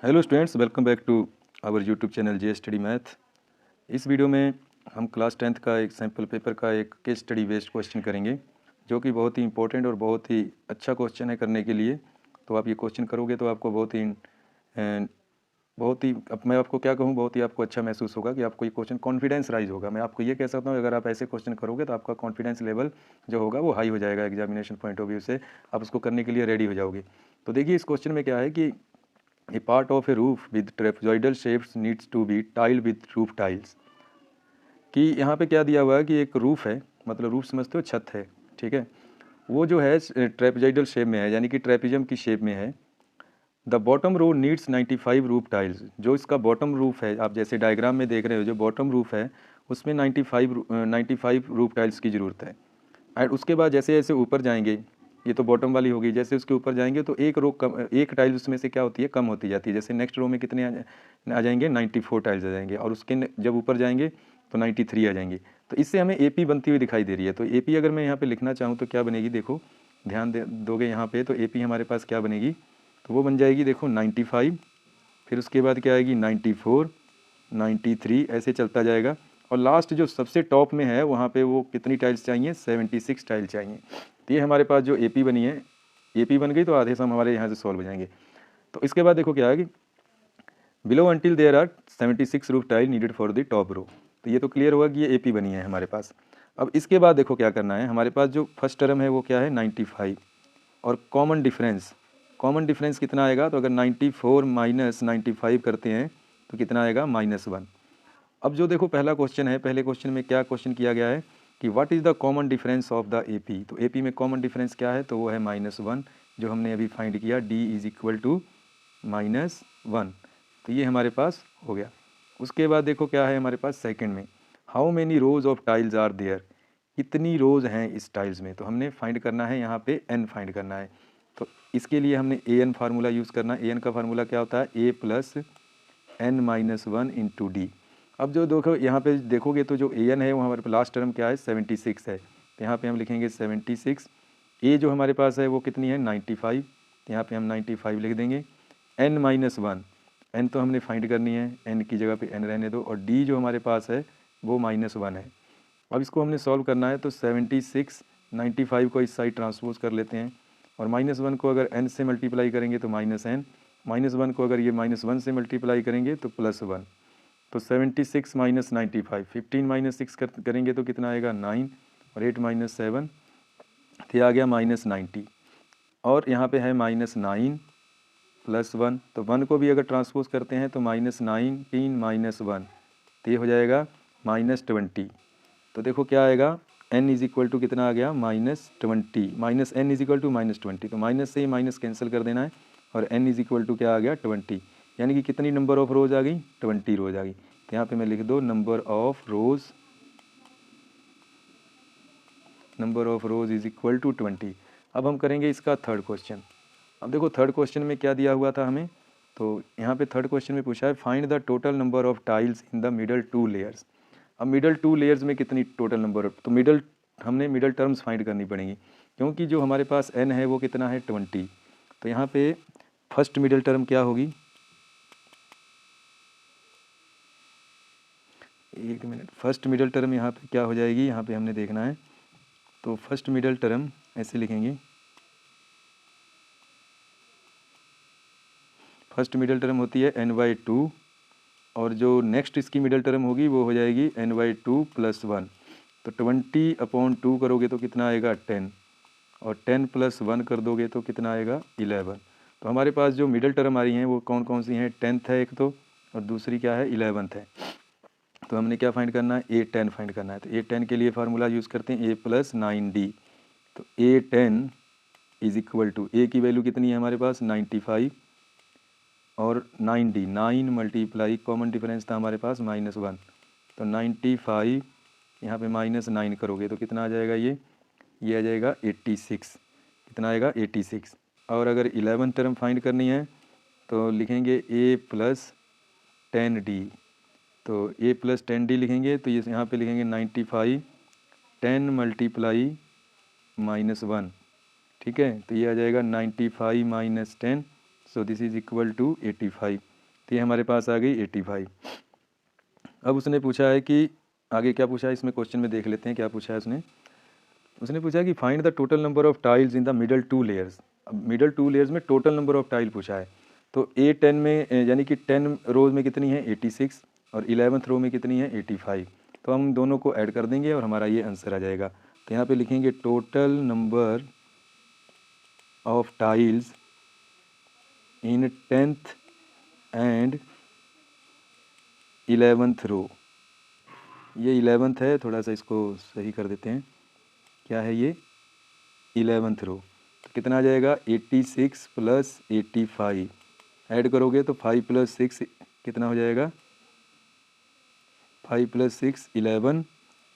Hello students, welcome back to our YouTube channel J study math. इस वीडियो में हम क्लास 10th का एक सैम्पल पेपर का एक केस स्टडी बेस्ड क्वेश्चन करेंगे, जो कि बहुत ही इंपॉर्टेंट और बहुत ही अच्छा क्वेश्चन है करने के लिए। तो आप ये क्वेश्चन करोगे तो आपको अब मैं आपको क्या कहूँ, बहुत ही आपको अच्छा महसूस होगा कि आपको ये क्वेश्चन कॉन्फिडेंस राइज होगा। मैं आपको ये कह सकता हूँ, अगर आप ऐसे क्वेश्चन करोगे तो आपका कॉन्फिडेंस लेवल जो होगा वो हाई हो जाएगा। एग्जामिनेशन पॉइंट ऑफ व्यू से आप उसको करने के लिए रेडी हो जाओगे। तो देखिए, इस क्वेश्चन में क्या है कि A part of a roof with trapezoidal shapes needs to be tiled with roof tiles। कि यहाँ पे क्या दिया हुआ है कि एक रूफ है, मतलब रूफ समझते हो, छत है, ठीक है। वो जो है ट्रेपेजॉइडल शेप में है, यानी कि ट्रेपिजम की शेप में है। The bottom row needs 95 roof tiles. जो इसका बॉटम रूफ है, आप जैसे डायग्राम में देख रहे हो, जो बॉटम रूफ है उसमें 95 रूफ टाइल्स की ज़रूरत है। एंड उसके बाद जैसे जैसे ऊपर जाएंगे, ये तो बॉटम वाली होगी, जैसे उसके ऊपर जाएंगे तो एक रो कम, एक टाइल उसमें से क्या होती है, कम होती जाती है। जैसे नेक्स्ट रो में कितने आ जाएंगे, 94 टाइल्स आ जाएंगे, और उसके जब ऊपर जाएंगे तो 93 आ जाएंगे। तो इससे हमें एपी बनती हुई दिखाई दे रही है। तो एपी अगर मैं यहाँ पे लिखना चाहूँ तो क्या बनेगी, देखो ध्यान दोगे यहाँ पे, तो एपी हमारे पास क्या बनेगी, तो वो बन जाएगी, देखो 95, फिर उसके बाद क्या आएगी 94, 93, ऐसे चलता जाएगा। और लास्ट जो सबसे टॉप में है वहाँ पे वो कितनी टाइल्स चाहिए, 76 टाइल चाहिए। तो ये हमारे पास जो एपी बनी है, एपी बन गई तो आधे सम हमारे यहाँ से सॉल्व हो जाएंगे। तो इसके बाद देखो क्या है कि below until there are 76 roof tile needed for the top row. तो ये तो क्लियर होगा कि ये एपी बनी है हमारे पास। अब इसके बाद देखो क्या करना है, हमारे पास जो फर्स्ट टर्म है वो क्या है, 95, और कॉमन डिफरेंस कितना आएगा, तो अगर 94 माइनस 95 करते हैं तो कितना आएगा, -1। अब जो देखो पहला क्वेश्चन है, पहले क्वेश्चन में क्या क्वेश्चन किया गया है कि what is the common difference of the AP. तो एपी में कॉमन डिफरेंस क्या है, तो वो है -1, जो हमने अभी फाइंड किया, d इज इक्वल टू -1। तो ये हमारे पास हो गया। उसके बाद देखो क्या है हमारे पास सेकंड में, how many rows of tiles are there. कितनी रोज हैं इस टाइल्स में, तो हमने फाइंड करना है, यहाँ पे n फाइंड करना है। तो इसके लिए हमने an फार्मूला यूज़ करना है। an का फार्मूला क्या होता है, a plus n-1 into D. अब जो देखो यहाँ पे देखोगे तो जो an है वो हमारे पास लास्ट टर्म क्या है, 76 है। तो यहाँ पे हम लिखेंगे 76। a जो हमारे पास है वो कितनी है, 95। तो यहाँ पे हम 95 लिख देंगे। n-1, n तो हमने फाइंड करनी है, n की जगह पे n रहने दो, और d जो हमारे पास है वो -1 है। अब इसको हमने सॉल्व करना है, तो 76 95 को इस साइड ट्रांसपोज कर लेते हैं, और -1 को अगर n से मल्टीप्लाई करेंगे तो -n, -1 को अगर ये -1 से मल्टीप्लाई करेंगे तो +1। तो 76 माइनस 95, 15 माइनस 6 करेंगे तो कितना आएगा, 9, और 8 माइनस 7, तो ये आ गया -90। और यहाँ पे है -9 + 1, तो 1 को भी अगर ट्रांसपोज करते हैं तो -19 - 1, तो ये हो जाएगा -20। तो देखो क्या आएगा, n इज इक्वल टू कितना आ गया, -20, minus n is equal to -20। तो माइनस से ही माइनस कैंसिल कर देना है, और n इज इक्वल टू क्या आ गया, 20। यानी कि कितनी नंबर ऑफ रोज आ गई, 20 रोज आ गई। तो यहाँ पे मैं लिख दो number of rows is equal to 20। अब हम करेंगे इसका थर्ड क्वेश्चन। अब देखो थर्ड क्वेश्चन में क्या दिया हुआ था हमें, तो यहाँ पे थर्ड क्वेश्चन में पूछा है, find the total number of tiles in the middle 2 layers. अब मिडल 2 लेयर्स में कितनी टोटल नंबर, तो हमने मिडल टर्म्स फाइंड करनी पड़ेंगी, क्योंकि जो हमारे पास n है वो कितना है, 20। तो यहाँ पे फर्स्ट मिडल टर्म क्या होगी, एक मिनट, फर्स्ट मिडल टर्म यहाँ पे क्या हो जाएगी, यहाँ पे हमने देखना है। तो फर्स्ट मिडल टर्म ऐसे लिखेंगे, फर्स्ट मिडल टर्म होती है n/2, और जो नेक्स्ट इसकी मिडल टर्म होगी वो हो जाएगी n/2 + 1। तो 20/2 करोगे तो कितना आएगा, 10, और 10 + 1 कर दोगे तो कितना आएगा, 11। तो हमारे पास जो मिडल टर्म आ रही हैं वो कौन कौन सी हैं, 10th है एक तो, और दूसरी क्या है, 11th है। तो हमने क्या फाइंड करना है, a10 फाइंड करना है। तो a10 के लिए फार्मूला यूज़ करते हैं, a + 9d। तो a10 is equal to, a की वैल्यू कितनी है हमारे पास, 95, और 9d, 9 मल्टीप्लाई, कॉमन डिफरेंस था हमारे पास -1, तो 95 यहाँ पे -9 करोगे तो कितना आ जाएगा, ये आ जाएगा 86। कितना आएगा, 86। और अगर 11 टर्म फाइंड करनी है तो लिखेंगे a + 10d। तो a + 10d लिखेंगे तो ये यहाँ पे लिखेंगे 95, 10 मल्टीप्लाई -1, ठीक है। तो ये आ जाएगा 95 - 10, so this is equal to 85। तो ये हमारे पास आ गई 85। अब उसने पूछा है कि आगे क्या पूछा है इसमें क्वेश्चन में, देख लेते हैं क्या पूछा है उसने पूछा कि find the total number of tiles in the middle 2 layers. अब मिडल 2 लेयर्स में टोटल नंबर ऑफ टाइल पूछा है। तो A10 में यानी कि 10 रोज में कितनी है 86 और 11th रो में कितनी है 85। तो हम दोनों को ऐड कर देंगे और हमारा ये आंसर आ जाएगा। तो यहाँ पे लिखेंगे total number of tiles in 10th and 11th रो। ये 11th है, थोड़ा सा इसको सही कर देते हैं। क्या है ये 11th रो। तो कितना आ जाएगा 86 प्लस 85 ऐड करोगे तो 5 प्लस 6 कितना हो जाएगा 5 प्लस 6 11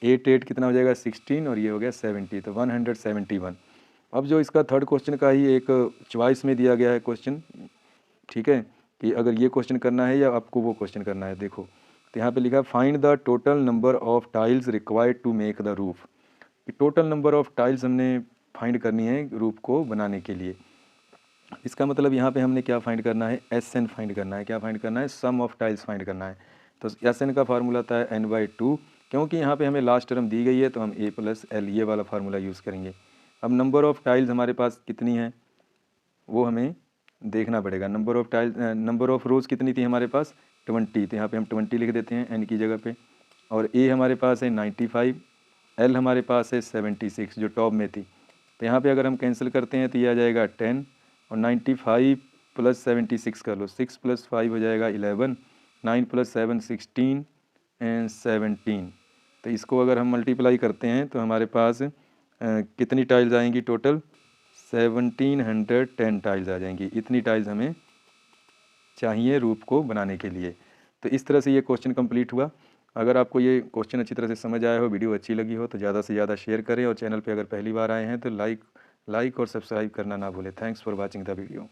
8 8 कितना हो जाएगा 16 और ये हो गया 70। तो 171। अब जो इसका थर्ड क्वेश्चन का ही एक चॉइस में दिया गया है क्वेश्चन, ठीक है, कि अगर ये क्वेश्चन करना है या आपको वो क्वेश्चन करना है। देखो तो यहाँ पे लिखा है find the total number of tiles required to make the roof. कि टोटल नंबर ऑफ टाइल्स हमने फाइंड करनी है रूफ को बनाने के लिए। इसका मतलब यहाँ पे हमने क्या फाइंड करना है SN फाइंड करना है। क्या फाइंड करना है सम ऑफ टाइल्स फाइंड करना है। तो SN का फार्मूला था N/2। क्योंकि यहाँ पे हमें लास्ट टर्म दी गई है तो हम A + L ये वाला फार्मूला यूज़ करेंगे। अब नंबर ऑफ़ टाइल्स हमारे पास कितनी है वो हमें देखना पड़ेगा। नंबर ऑफ़ रोज़ कितनी थी हमारे पास 20। तो यहाँ पे हम 20 लिख देते हैं N की जगह पे। और A हमारे पास है 95, L हमारे पास है 76 जो टॉप में थी। तो यहाँ पे अगर हम कैंसिल करते हैं तो ये आ जाएगा 10 और 95 प्लस 76 कर लो, 6 + 5 हो जाएगा 11, 9 + 7 16 एंड 17। तो इसको अगर हम मल्टीप्लाई करते हैं तो हमारे पास कितनी टाइल्स आएंगी टोटल 1710 टाइल्स आ जाएंगी। इतनी टाइल्स हमें चाहिए रूफ को बनाने के लिए। तो इस तरह से ये क्वेश्चन कंप्लीट हुआ। अगर आपको ये क्वेश्चन अच्छी तरह से समझ आया हो, वीडियो अच्छी लगी हो तो ज़्यादा से ज़्यादा शेयर करें और चैनल पे अगर पहली बार आए हैं तो लाइक और सब्सक्राइब करना ना भूलें। Thanks for watching the video.